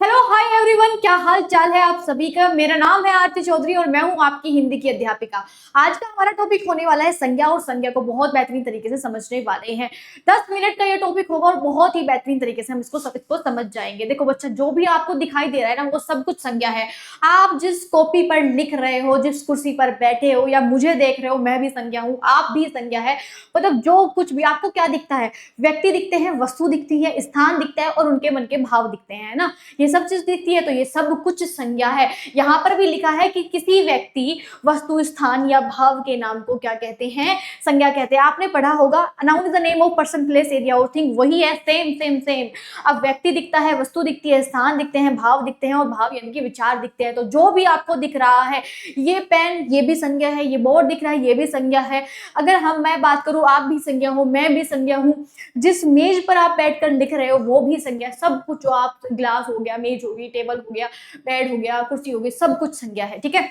Hello hi everyone, क्या हाल चाल है आप सभी का। मेरा नाम है आरती चौधरी और मैं हूं आपकी हिंदी की अध्यापिका। आज का हमारा टॉपिक होने वाला है संज्ञा, और संज्ञा को बहुत बेहतरीन तरीके से समझने वाले हैं। 10 मिनट का ये टॉपिक होगा और बहुत ही बेहतरीन तरीके से हम इसको समझ जाएंगे। देखो बच्चा, जो भी आपको दिखाई दे रहा है ना, वो सब कुछ संज्ञा है। आप जिस कॉपी पर लिख रहे हो, जिस कुर्सी पर बैठे हो या मुझे देख रहे हो, मैं भी संज्ञा हूँ, आप भी संज्ञा है। मतलब जो कुछ भी आपको क्या दिखता है, व्यक्ति दिखते हैं, वस्तु दिखती है, स्थान दिखता है और उनके मन के भाव दिखते हैं ना। ये सब चीज दिखती है, तो ये सब कुछ संज्ञा है। यहाँ पर भी लिखा है कि किसी व्यक्ति, वस्तु, स्थान या भाव के नाम को क्या कहते हैं, संज्ञा कहते हैं। आपने पढ़ा होगा, noun is the name of person, place, area और थिंग। वही है, सेम सेम सेम। अब व्यक्ति दिखता है, वस्तु दिखती है, स्थान दिखते हैं, भाव दिखते हैं, और भाव यानी कि विचार दिखते हैं। तो जो भी आपको दिख रहा है, ये पेन, ये भी संज्ञा है, ये बोर्ड दिख रहा है, ये भी संज्ञा है। अगर मैं बात करूं, आप भी संज्ञा हो, मैं भी संज्ञा हूं। जिस मेज पर आप बैठकर लिख रहे हो वो भी संज्ञा। सब कुछ, जो आप, ग्लास हो गया, मेज होगी, टेबल हो गया, बेड हो गया, कुर्सी हो गई, सब कुछ संज्ञा है। ठीक है,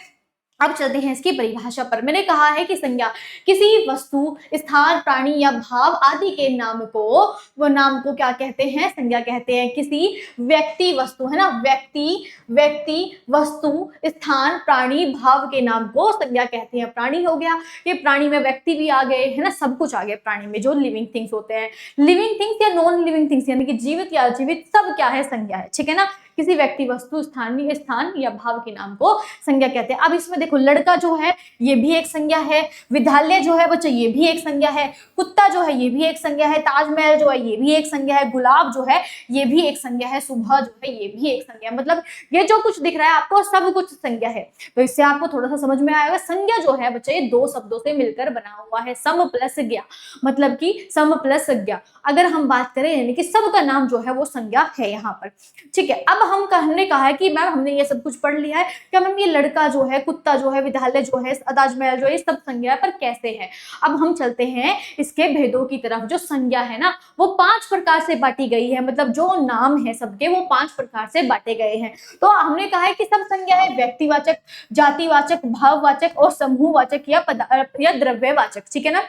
अब चलते हैं इसकी परिभाषा पर। मैंने कहा है कि संज्ञा किसी वस्तु, स्थान, प्राणी या भाव आदि के नाम को, वो नाम को क्या कहते हैं, संज्ञा कहते हैं। किसी व्यक्ति, वस्तु है ना, व्यक्ति, वस्तु, स्थान, प्राणी, भाव के नाम को संज्ञा कहते हैं। प्राणी हो गया, ये प्राणी में व्यक्ति भी आ गए है ना, सब कुछ आ गया प्राणी में, जो लिविंग थिंग्स होते हैं। लिविंग थिंग्स या नॉन लिविंग थिंग्स, यानी कि जीवित या अजीवित, सब क्या है, संज्ञा है। ठीक है ना, किसी व्यक्ति, वस्तु, स्थान या भाव के नाम को संज्ञा कहते हैं। अब इसमें देखो, लड़का जो है ये भी एक संज्ञा है, विद्यालय जो है बच्चे ये भी एक संज्ञा है, कुत्ता जो है ये भी एक संज्ञा है, ताजमहल जो है ये भी एक संज्ञा है, गुलाब जो है ये भी एक संज्ञा है, सुबह जो है ये भी एक संज्ञा है। मतलब ये जो कुछ दिख रहा है आपको, सब कुछ संज्ञा है। तो इससे आपको थोड़ा सा समझ में आएगा। संज्ञा जो है बच्चे, ये दो शब्दों से मिलकर बना हुआ है, सम प्लस ज्ञा, मतलब कि सम प्लस ज्ञा। अगर हम बात करें, यानी कि सब का नाम जो है वो संज्ञा है यहाँ पर। ठीक है, अब हमने कहा है कि मैम हमने ये सब कुछ पढ़ लिया है, क्या मैम ये लड़का जो है, कुत्ता जो है, विद्यालय जो है, ताजमहल जो है, ये सब संज्ञा पर कैसे है। अब हम चलते हैं इसके भेदों की तरफ। जो संज्ञा है ना, वो 5 प्रकार से बांटी गई है। मतलब जो नाम है सबके, वो 5 प्रकार से बांटे गए हैं। तो हमने कहा है कि सब संज्ञा है व्यक्तिवाचक, जातिवाचक, भाववाचक और समूहवाचक या द्रव्यवाचक। ठीक है ना,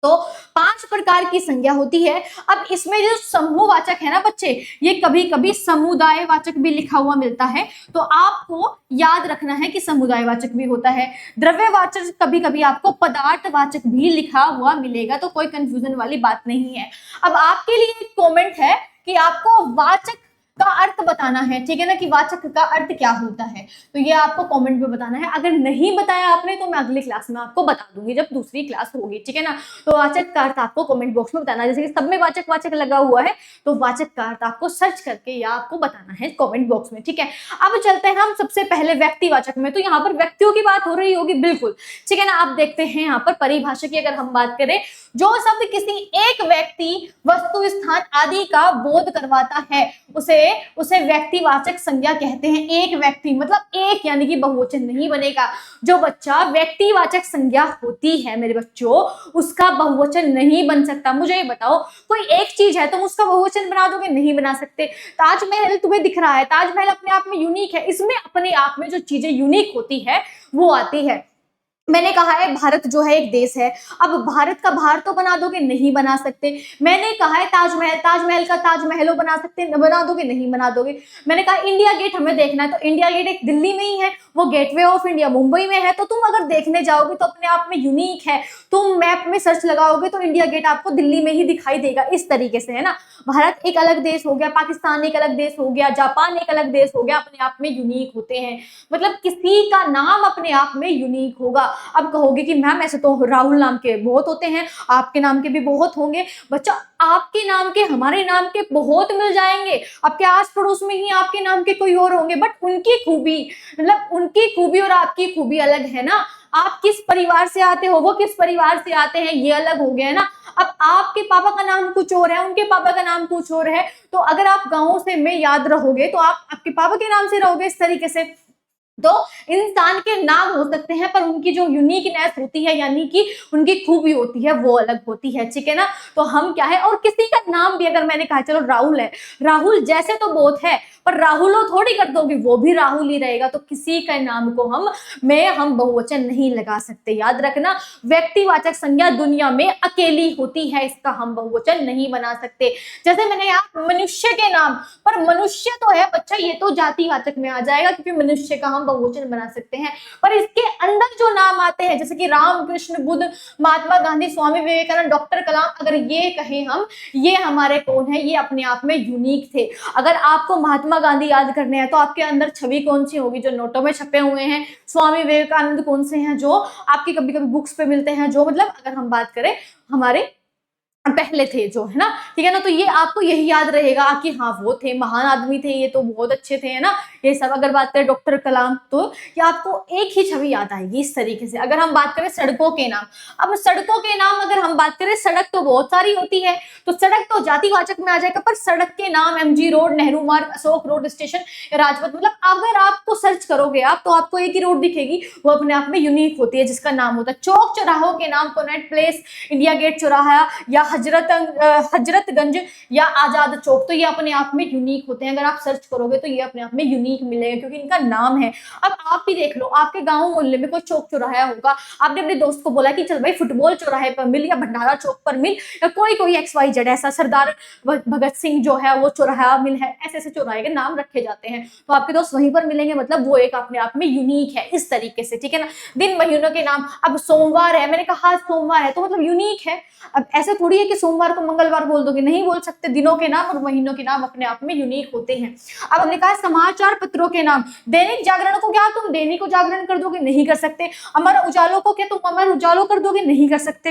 तो 5 प्रकार की संज्ञा होती है। अब इसमें जो समूहवाचक है ना बच्चे, ये कभी कभी समुदायवाचक भी लिखा हुआ मिलता है, तो आपको याद रखना है कि समुदायवाचक भी होता है। द्रव्यवाचक कभी कभी आपको पदार्थवाचक भी लिखा हुआ मिलेगा, तो कोई कंफ्यूजन वाली बात नहीं है। अब आपके लिए एक कॉमेंट है कि आपको वाचक का अर्थ बताना है। ठीक है ना, कि वाचक का अर्थ क्या होता है, तो ये आपको कमेंट में बताना है। अगर नहीं बताया आपने तो मैं अगली क्लास में आपको बता दूंगी, जब दूसरी क्लास होगी। ठीक है ना, तो वाचक का अर्थ आपको कमेंट बॉक्स में बताना है। जैसे कि सब में वाचक वाचक लगा हुआ है, तो वाचक का अर्थ आपको सर्च करके या आपको बताना है कमेंट बॉक्स में। ठीक है, अब चलते हैं हम सबसे पहले व्यक्तिवाचक में। तो यहाँ पर व्यक्तियों की बात हो रही होगी, बिल्कुल। ठीक है ना, आप देखते हैं यहाँ पर परिभाषा की अगर हम बात करें, जो शब्द किसी एक व्यक्ति, वस्तु, स्थान आदि का बोध करवाता है, उसे व्यक्तिवाचक संज्ञा कहते हैं। एक व्यक्ति मतलब एक, यानी कि बहुवचन नहीं बनेगा। जो बच्चा व्यक्तिवाचक संज्ञा होती है मेरे बच्चों, उसका बहुवचन नहीं बन सकता। मुझे ये बताओ, कोई एक चीज है, तुम उसका बहुवचन बना दोगे? नहीं बना सकते। ताजमहल तुम्हें दिख रहा है, ताजमहल अपने आप में यूनिक है, इसमें अपने आप में जो चीजें यूनिक होती है वो आती है। मैंने कहा है भारत जो है एक देश है, अब भारत का भार तो बना दोगे? नहीं बना सकते। मैंने कहा है ताजमहल, ताजमहल का ताजमहलो बना सकते, बना दोगे? नहीं बना दोगे। मैंने कहा इंडिया गेट हमें देखना है, तो इंडिया गेट एक दिल्ली में ही है, वो गेटवे ऑफ इंडिया मुंबई में है, तो तुम अगर देखने जाओगे तो अपने आप में यूनिक है। तुम मैप में सर्च लगाओगे तो इंडिया गेट आपको दिल्ली में ही दिखाई देगा, इस तरीके से है ना। भारत एक अलग देश हो गया, पाकिस्तान एक अलग देश हो गया, जापान एक अलग देश हो गया, अपने आप में यूनिक होते हैं। मतलब किसी का नाम अपने आप में यूनिक होगा। अब कहोगे कि मैम ऐसे तो राहुल नाम के बहुत होते हैं, आपके नाम के भी बहुत होंगे। बच्चा, आपके नाम के, हमारे नाम के बहुत मिल जाएंगे, आपके आस पड़ोस में ही आपके नाम के कोई और होंगे, बट उनकी खूबी, मतलब उनकी खूबी और आपकी खूबी अलग है ना। आप किस परिवार से आते हो, वो किस परिवार से आते हैं, ये अलग हो गया ना। अब आपके पापा का नाम कुछ और है, उनके पापा का नाम कुछ और है, तो अगर आप गांव से में याद रहोगे तो आप आपके पापा के नाम से रहोगे, इस तरीके से। तो इंसान के नाम हो सकते हैं पर उनकी जो यूनिकनेस होती है यानी कि उनकी खूबी होती है वो अलग होती है, ठीक है ना। तो हम क्या है, और किसी का नाम भी अगर मैंने कहा चलो राहुल है, राहुल जैसे तो बहुत है पर राहुलो थोड़ी कर दोगे, वो भी राहुल ही रहेगा। तो किसी का नाम को हम बहुवचन नहीं लगा सकते, याद रखना। व्यक्तिवाचक संज्ञा दुनिया में अकेली होती है, इसका हम बहुवचन नहीं बना सकते। जैसे मैंने यहाँ मनुष्य के नाम, पर मनुष्य तो है बच्चा, ये तो जातिवाचक में आ जाएगा क्योंकि मनुष्य का हम बहुवचन बना सकते हैं। पर इसके अंदर जो नाम आते हैं जैसे कि राम, कृष्ण, बुद्ध, महात्मा गांधी, स्वामी विवेकानंद, डॉक्टर कलाम, अगर ये कहें हम, ये हमारे कौन है, ये अपने आप में यूनिक थे। अगर आपको महात्मा गांधी याद करने हैं तो आपके अंदर छवि कौन सी होगी, जो नोटों में छपे हुए हैं। स्वामी विवेकानंद कौन से हैं, जो आपकी कभी कभी बुक्स पे मिलते हैं, जो मतलब अगर हम बात करें हमारे पहले थे जो, है ना, ठीक है ना। तो ये आपको यही याद रहेगा कि हाँ वो थे, महान आदमी थे, ये तो बहुत अच्छे थे, है ना, ये सब। अगर बात करें डॉक्टर कलाम, तो ये आपको एक ही छवि याद आएगी इस तरीके से। अगर हम बात करें सड़कों के नाम, अब सड़कों के नाम अगर हम बात करें, सड़क तो बहुत सारी होती है, तो सड़क तो जातिवाचक में आ जाएगा, पर सड़क के नाम MG रोड, नेहरू मार्ग, अशोक रोड स्टेशन, राजपथ, मतलब अगर आपको सर्च करोगे आप तो आपको एक ही रोड दिखेगी, वो अपने आप में यूनिक होती है, जिसका नाम होता है। चौक चौराहों के नाम, कोनॉट प्लेस, इंडिया गेट चौराहा, या हजरतगंज, या आजाद चौक, तो ये अपने आप में यूनिक होते हैं। अगर आप सर्च करोगे तो ये अपने आप में यूनिक मिलेगा क्योंकि इनका नाम है। अब आप भी देख लो, आपके गांव मोहल्ले में कोई चौक चौराहा होगा, आपने अपने दोस्त को बोला कि चल भाई फुटबॉल चौराहे पर मिल, या भंडारा चौक पर मिल, या कोई XYZ ऐसा, सरदार भगत सिंह जो है वो चौराहा मिल है, ऐसे ऐसे चौराहे के नाम रखे जाते हैं, तो आपके दोस्त वहीं पर मिलेंगे, मतलब वो एक अपने आप में यूनिक है इस तरीके से, ठीक है ना। दिन महीनों के नाम, अब सोमवार है, मैंने कहा सोमवार है तो मतलब यूनिक है। अब ऐसे थोड़ी है कि सोमवार को मंगलवार बोल दोगे, नहीं बोल सकते। दिनों के नाम और महीनों के नाम अपने आप में यूनिक होते हैं। अब हमने कहा समाचार पत्रों के नाम, दैनिक जागरण को क्या तुम दैनिक जागरण कर दोगे, नहीं कर सकते। अमर उजालों को क्या तुम अमर उजालों कर दोगे, नहीं कर सकते।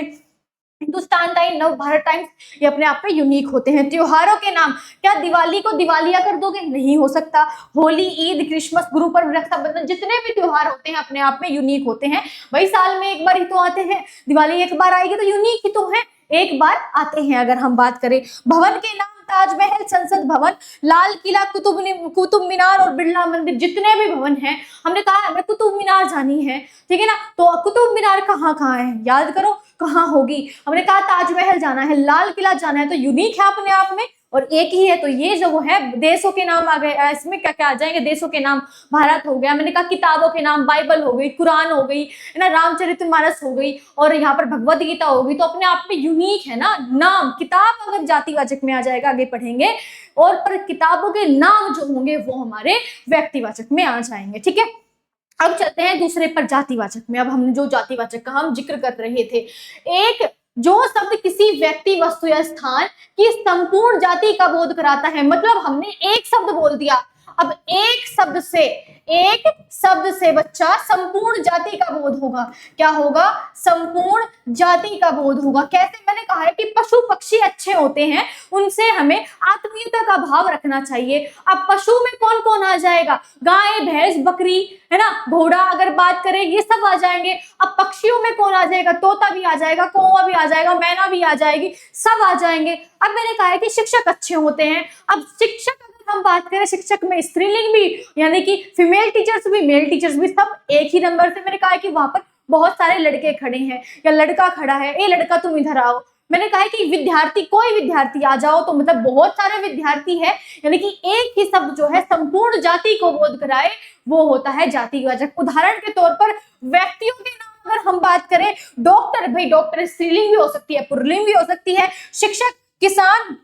हिंदुस्तान टाइम, नव भारत टाइम्स, ये अपने आप में यूनिक होते हैं। त्योहारों के नाम, क्या दिवाली को दिवालिया कर दोगे, नहीं हो सकता। होली, ईद, क्रिसमस, गुरु पर्व, रक्षाबंधन, जितने भी त्योहार होते हैं अपने आप में यूनिक होते हैं। भाई साल में एक बार ही तो आते हैं, दिवाली एक बार आएगी तो यूनिक ही तो है, एक बार आते हैं। अगर हम बात करें भवन के नाम, ताजमहल, संसद भवन, लाल किला, कुतुब मीनार और बिरला मंदिर, जितने भी भवन हैं, हमने कहा हमें कुतुब मीनार जानी है, ठीक है ना। तो कुतुब मीनार कहाँ कहाँ है, याद करो कहाँ होगी। हमने कहा ताजमहल जाना है, लाल किला जाना है, तो यूनिक है अपने आप में और एक ही है। तो ये जो है देशों के नाम आ गए, इसमें क्या क्या आ जाएंगे, देशों के नाम, भारत हो गया। मैंने कहा किताबों के नाम, बाइबल हो गई, कुरान हो गई, है ना, रामचरितमानस हो गई, और यहाँ पर भगवत गीता हो गई। तो अपने आप में यूनिक है ना नाम। किताब अगर जातिवाचक में आ जाएगा, आगे पढ़ेंगे, और पर किताबों के नाम जो होंगे वो हमारे व्यक्तिवाचक में आ जाएंगे, ठीक है। अब चलते हैं दूसरे पर, जातिवाचक में। अब हमने जो जातिवाचक का हम जिक्र कर रहे थे, एक जो शब्द किसी व्यक्ति, वस्तु या स्थान की संपूर्ण जाति का बोध कराता है, मतलब हमने एक शब्द बोल दिया, अब एक शब्द से बच्चा संपूर्ण जाति का बोध होगा। क्या होगा, संपूर्ण जाति का बोध होगा। कैसे, मैंने कहा है कि पशु पक्षी अच्छे होते हैं, उनसे हमें आत्मीयता का भाव रखना चाहिए। अब पशु में कौन कौन आ जाएगा, गाय, भैंस, बकरी, है ना, घोड़ा, अगर बात करें ये सब आ जाएंगे। अब पक्षियों में कौन आ जाएगा, तोता भी आ जाएगा, कौवा भी आ जाएगा, मैना भी आ जाएगी, सब आ जाएंगे। अब मैंने कहा है कि शिक्षक अच्छे होते हैं। अब शिक्षक, हम बात करें शिक्षक में, स्त्रीलिंग भी यानी कि फीमेल टीचर्स भी, मेल टीचर्स भी, सब एक ही नंबर से। मैंने कहा है कि वहां पर बहुत सारे लड़के खड़े हैं या लड़का खड़ा है, ए लड़का तुम इधर आओ। मैंने कहा है कि विद्यार्थी, कोई विद्यार्थी आ जाओ, तो मतलब बहुत सारे विद्यार्थी है, यानी कि एक ही शब्द जो है संपूर्ण जाति को बोध कराए, वो होता है जातिवाचक। उदाहरण के तौर पर व्यक्तियों के नाम अगर हम बात करें, डॉक्टर, भाई डॉक्टर स्त्रीलिंग भी हो सकती है, पुल्लिंग भी हो सकती है। शिक्षक, किसान,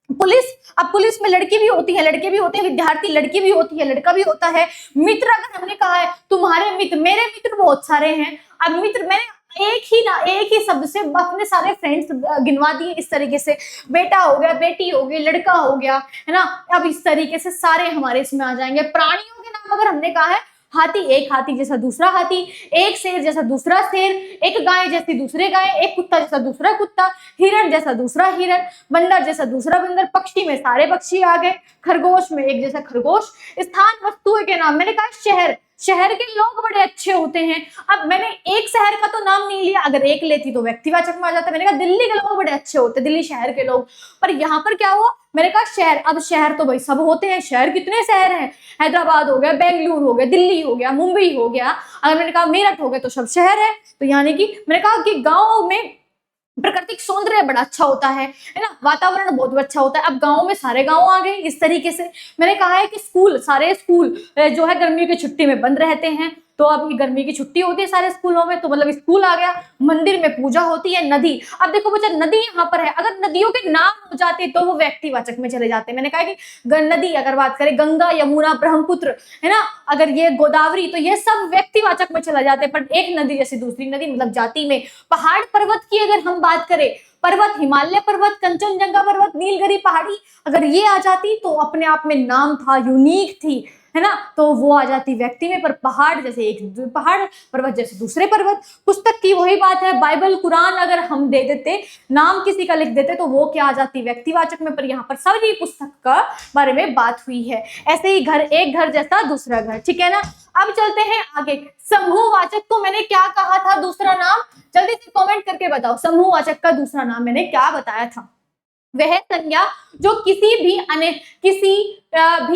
पुलिस, अब पुलिस में लड़की भी होती है, लड़के भी होते हैं, विद्यार्थी लड़की भी होती है, लड़का भी होता है। मित्र, अगर हमने कहा है तुम्हारे मित्र, मेरे मित्र बहुत सारे हैं। अब मित्र, मैंने एक ही शब्द से अपने सारे फ्रेंड्स गिनवा दिए इस तरीके से। बेटा हो गया, बेटी हो गई, लड़का हो गया, है ना। अब इस तरीके से सारे हमारे इसमें आ जाएंगे। प्राणियों के नाम अगर हमने कहा है, हाथी, एक हाथी जैसा दूसरा हाथी, एक शेर जैसा दूसरा शेर, एक गाय जैसी दूसरे गाय, एक कुत्ता जैसा दूसरा कुत्ता, हिरण जैसा दूसरा हिरण, बंदर जैसा दूसरा बंदर, पक्षी में सारे पक्षी आ गए, खरगोश में एक जैसा खरगोश। स्थान, वस्तुओं के नाम, मैंने कहा शहर, शहर के लोग बड़े अच्छे होते हैं। अब मैंने एक शहर का तो नाम नहीं लिया, अगर एक लेती तो व्यक्तिवाचक में आ जाता। मैंने कहा दिल्ली के लोग बड़े अच्छे होते हैं, दिल्ली शहर के लोग, पर यहाँ पर क्या हुआ, मैंने कहा शहर। अब शहर तो भाई सब होते हैं, शहर कितने शहर हैं, हैदराबाद हो गया, बेंगलुरु हो गया, दिल्ली हो गया, मुंबई हो गया, अगर मैंने कहा मेरठ हो गया तो सब शहर है। तो यानी कि मैंने कहा कि गांव में प्राकृतिक सौंदर्य बड़ा अच्छा होता है ना, वातावरण बहुत अच्छा होता है। अब गांव में सारे गांव आ गए इस तरीके से। मैंने कहा है कि स्कूल, सारे स्कूल जो है गर्मियों की छुट्टी में बंद रहते हैं, तो अब गर्मी की छुट्टी होती है सारे स्कूलों में, तो मतलब स्कूल आ गया। मंदिर में पूजा होती है। नदी, अब देखो बच्चा नदी यहाँ पर है, अगर नदियों के नाम हो जाते तो वो व्यक्तिवाचक में चले जाते। मैंने कहा कि नदी अगर बात करें, गंगा, यमुना, ब्रह्मपुत्र, है ना, अगर ये गोदावरी, तो ये सब व्यक्तिवाचक में चला जाते हैं। पर एक नदी जैसे दूसरी नदी मतलब जाति में। पहाड़ पर्वत की अगर हम बात करें, पर्वत, हिमालय पर्वत, कंचनजंगा पर्वत, नीलगिरी पहाड़ी, अगर ये आ जाती तो अपने आप में नाम था, यूनिक थी, है ना, तो वो आ जाती व्यक्ति में। पर पहाड़ जैसे एक पहाड़, पर्वत जैसे दूसरे पर्वत। पुस्तक की वही बात है, बाइबल, कुरान अगर हम दे देते, नाम किसी का लिख देते, तो वो क्या आ जाती, व्यक्तिवाचक में। पर यहाँ पर सभी पुस्तक का बारे में बात हुई है। ऐसे ही घर, एक घर जैसा दूसरा घर, ठीक है ना। अब चलते हैं आगे। समूहवाचक को मैंने क्या कहा था दूसरा नाम, जल्दी से कमेंट करके बताओ, समूहवाचक का दूसरा नाम मैंने क्या बताया था। वह संज्ञा जो किसी भी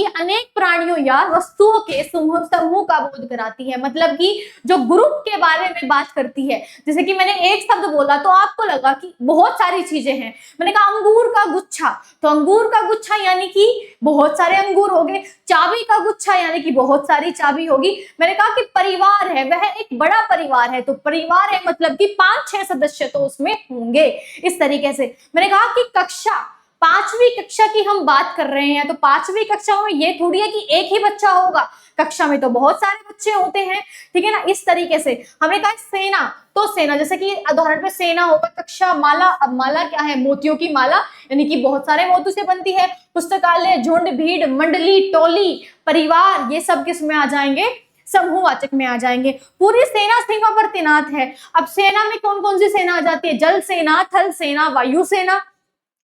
अनेक प्राणियों या वस्तुओं के समूह का बोध कराती है। मतलब कि जो ग्रुप के बारे में बात करती है। जैसे कि मैंने एक शब्द बोला तो आपको लगा कि बहुत सारी चीजें हैं। मैंने कहा अंगूर का गुच्छा, तो अंगूर का गुच्छा यानी कि बहुत सारे अंगूर हो गए। चाबी का गुच्छा यानी कि बहुत सारी चाबी होगी। मैंने कहा कि परिवार है, वह एक बड़ा परिवार है, तो परिवार है मतलब कि 5-6 सदस्य तो उसमें होंगे। इस तरीके से मैंने कहा कि कक्षा, 5वीं कक्षा की हम बात कर रहे हैं, तो 5वीं कक्षा में ये थोड़ी है कि एक ही बच्चा होगा, कक्षा में तो बहुत सारे बच्चे होते हैं, ठीक है ना। इस तरीके से हमने कहा सेना, तो सेना जैसे कि उदाहरण पे सेना होगा, कक्षा, माला। अब माला क्या है, मोतियों की माला, यानी कि बहुत सारे मोती से बनती है। पुस्तकालय, झुंड, भीड़, मंडली, टोली, परिवार, ये सब किस में आ जाएंगे, समूहवाचक में आ जाएंगे। पूरी सेना सीमा पर तैनात है। अब सेना में कौन कौन सी सेना आ जाती है, जल सेना, थल सेना, वायु सेना,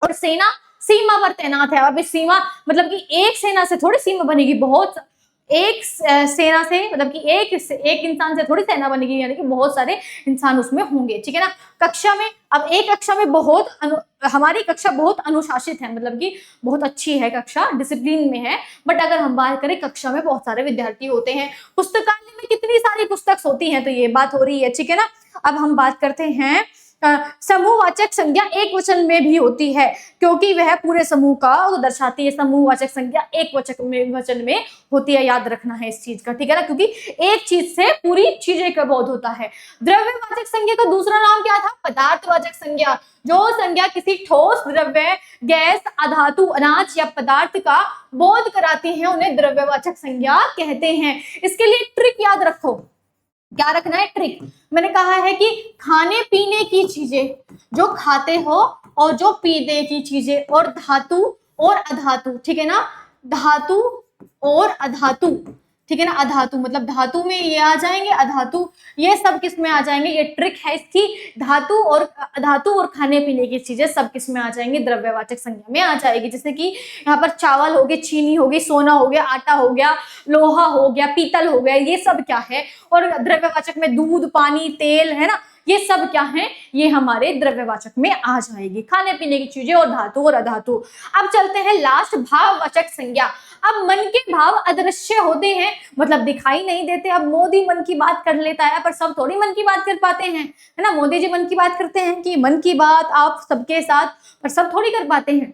और सेना सीमा पर तैनात है। अब इस सीमा मतलब कि एक सेना से थोड़ी सीमा बनेगी, बहुत एक सेना से मतलब कि एक इंसान से थोड़ी सेना बनेगी, यानी कि बहुत सारे इंसान उसमें होंगे, ठीक है ना। कक्षा में, अब एक कक्षा में हमारी कक्षा बहुत अनुशासित है, मतलब कि बहुत अच्छी है कक्षा, डिसिप्लिन में है। बट अगर हम बात करें, कक्षा में बहुत सारे विद्यार्थी होते हैं। पुस्तकालय में कितनी सारी पुस्तक होती हैं, तो ये बात हो रही है, ठीक है ना। अब हम बात करते हैं समूहवाचक संज्ञा एक वचन में भी होती है, क्योंकि वह पूरे समूह का दर्शाती है। समूहवाचक संज्ञा एक वचन में होती है, याद रखना है इस चीज का, ठीक है ना, क्योंकि एक चीज से पूरी चीजें का बोध होता है। द्रव्यवाचक संज्ञा का दूसरा नाम क्या था, पदार्थवाचक संज्ञा। जो संज्ञा किसी ठोस, द्रव्य, गैस, अधातु, अनाज या पदार्थ का बोध कराती है, उन्हें द्रव्यवाचक संज्ञा कहते हैं। इसके लिए ट्रिक याद रखो, क्या रखना है, ट्रिक। मैंने कहा है कि खाने पीने की चीजें जो खाते हो और जो पीने की चीजें, और धातु और अधातु, ठीक है ना, धातु और अधातु, ठीक है ना। अधातु मतलब धातु में ये आ जाएंगे, अधातु ये सब किस में आ जाएंगे, ये ट्रिक है इसकी। धातु और अधातु और खाने पीने की चीजें सब किस में आ जाएंगे, द्रव्यवाचक संज्ञा में आ जाएगी। जैसे कि यहाँ पर चावल हो गए, चीनी हो गई, सोना हो गया, आटा हो गया, लोहा हो गया, पीतल हो गया, ये सब क्या है। और द्रव्यवाचक में दूध, पानी, तेल, है ना, ये सब क्या है, ये हमारे द्रव्यवाचक में आ जाएगी, खाने पीने की चीजें और धातु और अधातु। अब चलते हैं लास्ट, भाववाचक संज्ञा। अब मन के भाव अदृश्य होते हैं, मतलब दिखाई नहीं देते। अब मोदी मन की बात कर लेता है, पर सब थोड़ी मन की बात कर पाते हैं, है ना। मोदी जी मन की बात करते हैं कि मन की बात आप सबके साथ, पर सब थोड़ी कर पाते हैं।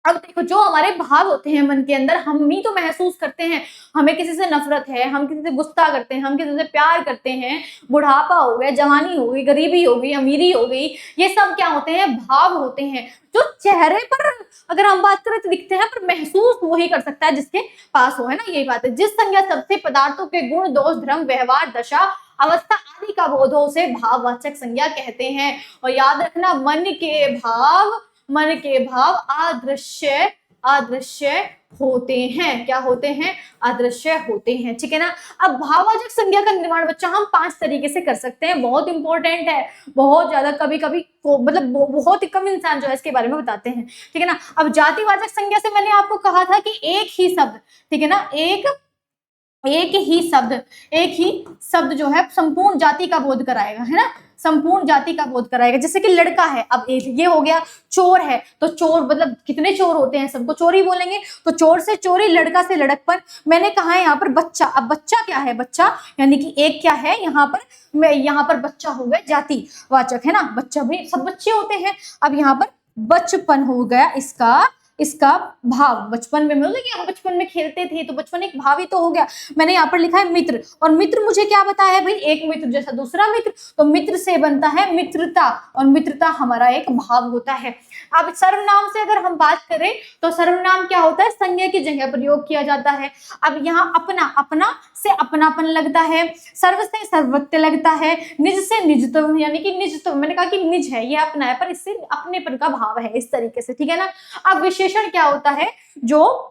अब देखो, जो हमारे भाव होते हैं मन के अंदर, हम ही तो महसूस करते हैं। हमें किसी से नफरत है, हम किसी से गुस्सा करते हैं, हम किसी से प्यार करते हैं, बुढ़ापा हो गया, जवानी हो गई, गरीबी हो गई, अमीरी हो गई, ये सब क्या होते हैं, भाव होते हैं, जो चेहरे पर अगर हम बात करें तो दिखते हैं, पर महसूस वही कर सकता है जिसके पास हो, है ना। यही बात है। जिस संज्ञा सबसे पदार्थों के गुण, दोष, धर्म, व्यवहार, दशा, अवस्था आदि का बोध हो, उसे भाववाचक संज्ञा कहते हैं। और याद रखना, मन के भाव अदृश्य होते हैं। क्या होते हैं, अदृश्य होते हैं, ठीक है ना। अब भाववाचक संज्ञा का निर्माण बच्चा हम 5 तरीके से कर सकते हैं, बहुत इंपॉर्टेंट है, बहुत ज्यादा, कभी कभी मतलब बहुत ही कम इंसान जो है इसके बारे में बताते हैं, ठीक है ना। अब जातिवाचक संज्ञा से मैंने आपको कहा था कि एक ही शब्द, ठीक है ना, एक ही शब्द जो है संपूर्ण जाति का बोध कराएगा, है ना। संपूर्ण जाति का बोध कराएगा। जैसे कि लड़का है, अब ये हो गया, चोर है तो चोर मतलब कितने चोर होते हैं, सबको चोर ही बोलेंगे, तो चोर से चोरी, लड़का से लड़कपन। मैंने कहा है यहाँ पर बच्चा, अब बच्चा क्या है, बच्चा यानी कि एक क्या है यहाँ पर बच्चा हो गया जाति वाचक, है ना, बच्चा भी सब बच्चे होते हैं। अब यहाँ पर बचपन हो गया इसका भाव, बचपन में मतलब कि हम बचपन में खेलते थे तो बचपन एक भाव ही तो हो गया। मैंने यहाँ पर लिखा है मित्र, और मित्र मुझे क्या बताया है भाई, एक मित्र जैसा दूसरा मित्र, तो मित्र से बनता है मित्रता, और मित्रता हमारा एक भाव होता है। अब सर्वनाम से अगर हम बात करें तो सर्वनाम क्या होता है, संज्ञा की जगह प्रयोग किया जाता है। अब यहाँ अपना से अपनापन लगता है, सर्व से सर्वत्व लगता है, निज से निजत्व यानी कि निजत्व, मैंने कहा कि निज है, ये अपना है पर इससे अपनेपन का भाव है, इस तरीके से, ठीक है ना। अब विशेषण क्या होता है, जो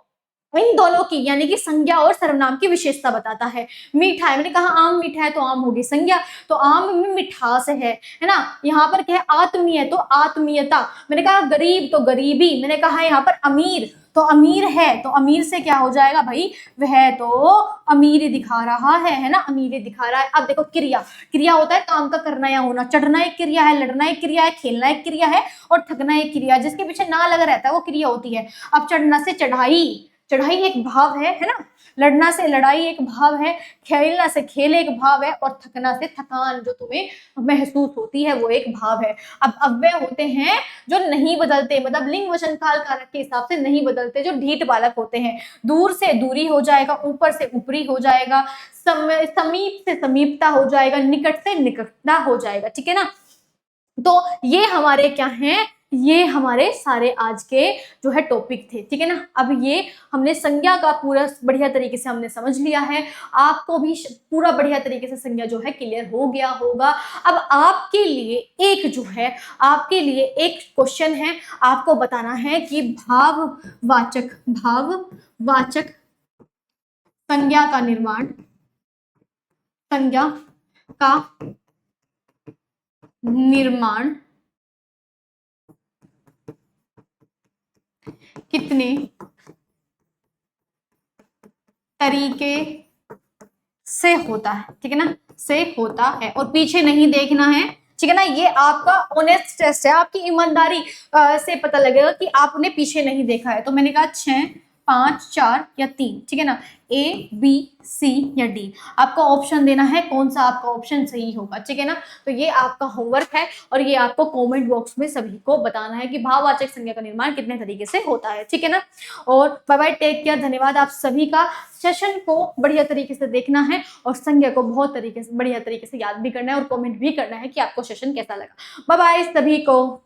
इन दोनों की यानी कि संज्ञा और सर्वनाम की विशेषता बताता है। मीठा है, मैंने कहा आम मीठा है तो आम होगी संज्ञा, तो आम में मिठास है ना। यहाँ पर क्या है, आत्मीय तो आत्मीयता, मैंने कहा गरीब तो गरीबी, मैंने कहा यहाँ पर अमीर तो अमीर है, तो अमीर से क्या हो जाएगा भाई, वह तो अमीर दिखा रहा है ना, अमीर दिखा रहा है। अब देखो क्रिया होता है काम का करना या होना, चढ़ना एक क्रिया है, लड़ना एक क्रिया है, खेलना एक क्रिया है, और थकना एक क्रिया, जिसके पीछे ना लगा रहता है वो क्रिया होती है। अब चढ़ना से चढ़ाई एक भाव है ना, लड़ना से लड़ाई एक भाव है, खेलना से खेल एक भाव है, और थकना से थकान जो तुम्हें महसूस होती है वो एक भाव है। अब अव्यय होते हैं जो नहीं बदलते, मतलब लिंग वचन काल कारक के हिसाब से नहीं बदलते, जो ढीठ बालक होते हैं। दूर से दूरी हो जाएगा, ऊपर से ऊपरी हो जाएगा, समीप से समीपता हो जाएगा, निकट से निकटता हो जाएगा, ठीक है ना। तो ये हमारे क्या हैं, ये हमारे सारे आज के जो है टॉपिक थे, ठीक है ना। अब ये हमने संज्ञा का पूरा बढ़िया तरीके से हमने समझ लिया है, आपको भी पूरा बढ़िया तरीके से संज्ञा जो है क्लियर हो गया होगा। अब आपके लिए एक क्वेश्चन है, आपको बताना है कि भाववाचक संज्ञा का निर्माण कितने तरीके से होता है, ठीक है ना, से होता है, और पीछे नहीं देखना है, ठीक है ना। ये आपका ऑनेस्ट टेस्ट है, आपकी ईमानदारी से पता लगेगा कि आपने पीछे नहीं देखा है। तो मैंने कहा 6, 5, 4 या 3, ठीक है ना, A, B, C या D, आपको ऑप्शन देना है कौन सा आपका ऑप्शन सही होगा, ठीक है ना। तो ये आपका होमवर्क है, और ये आपको कमेंट बॉक्स में सभी को बताना है कि भाववाचक संज्ञा का निर्माण कितने तरीके से होता है, ठीक है ना। और बाय बाय, टेक केयर, धन्यवाद। आप सभी का सेशन को बढ़िया तरीके से देखना है, और संज्ञा को बहुत बढ़िया तरीके से याद भी करना है, और कमेंट भी करना है कि आपको सेशन कैसा लगा। बाय बाय सभी को।